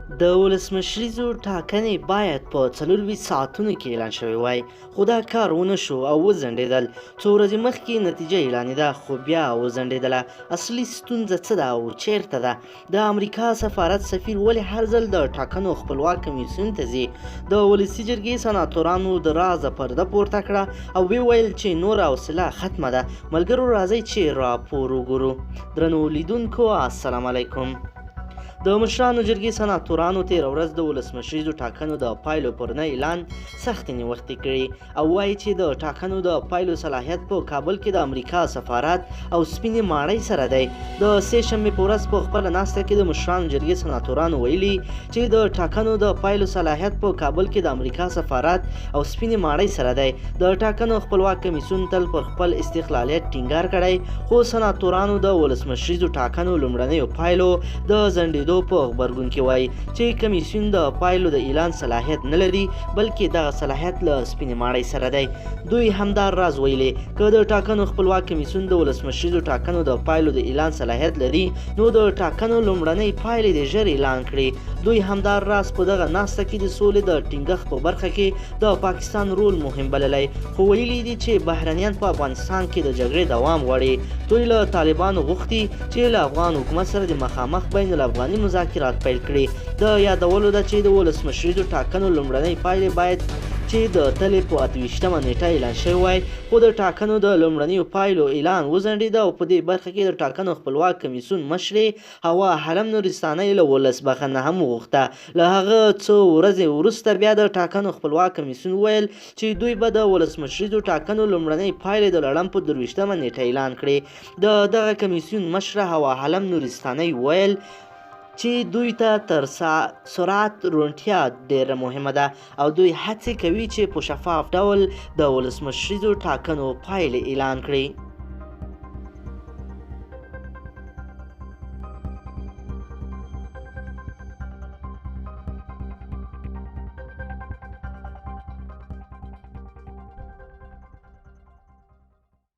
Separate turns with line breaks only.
د ولسمشریزو ټاکنې باید په 24 ساعتونو کې اعلان شوی وای، خو دا کار ونه شو او وځنډېدل. څو ورځې مخکې نتیجه اعلانېده خو بیا وځنډېدله. اصلي ستونزه څه ده او چیرته ده؟ د امریکا سفارت سفیر ولې هر ځل د ټاکنو خپلواک کمیسیون ته ځي؟ د ولسی جرګې سناتورانو د رازه پرده پورته کړه او ویل چې نور حوصله ختمه ده. ملګرو راځئ چې راپور وګورو. درنو لیدونکو السلام علیکم. د مشرانو جرګې سناتورانو تېره ورځ د ولسمشریزو ټاکنو د پایلو پر نه اعلان سختې نیوختې کړي او وایي چې د ټاکنو د پایلو صلاحیت په کابل کې د امریکا سفارت او سپینې ماڼۍ سره دی. د سې شنبې په ورځ په خپله ناسته کې د مشرانو جرګې سناتورانو ویلي چې د ټاکنو د پایلو صلاحیت په کابل کې د امریکا سفارت او سپینې ماڼۍ سره دی. د ټاکنو خپلواک کمیسیون تل پر خپل استقلالیت ټینګار کړی، خو سناتورانو د ولسمشریزو ټاکنو لومړنیو پایلو د ځنډېدو په غبرګون کې وایي چې کمیسیون د پایلو د اعلان صلاحیت نه لري، بلکې دغه صلاحیت له سپینې ماڼۍ سره دی. دوی همدا راز ویلي که د ټاکنو خپلواک کمیسیون د ولسمشریزو ټاکنو د پایلو د اعلان صلاحیت لري نو د ټاکنو لومړنۍ پایلې د ژر اعلان کړي. دوی همدا راز په دغه ناسته کې د سولې د ټینګښت په برخه کې د پاکستان رول مهم بللی، خو ویلي دي چې بهرنیان په افغانستان کې د جګړې دوام غواړي. دوی له طالبانو غوښتي چې له افغان حکومت سره د مخامخ بین الافغاني مذاکرات پیل کړي. د یادولو ده چې د ولسمشریزو ټاکنو لومړنۍ پایلې باید چې د تلې په 28مه نیټه اعلان شوی وای، خو د ټاکنو د لومړنیو پایلو اعلان وځنډېده او په دې برخه کې د ټاکنو خپلواک کمیسیون مشرې هوا حرم نورستانۍ له ولس بخښنه هم وغوښته. له هغه څو ورځې وروسته بیا د ټاکنو خپلواک کمیسیون ویل چې دوی به د ولسمشریزو ټاکنو لومړنۍ پایلې د لړم په 23مه نیټه اعلان کړي. د دغه کمیسیون مشره هوا حرم نورستانۍ ویل چې دوی ته تر سرعت روڼتیا ډیره مهمه ده او دوی هڅې کوي چې په شفاف ډول د ولسمشریزو ټاکنو پایلې اعلان کړي.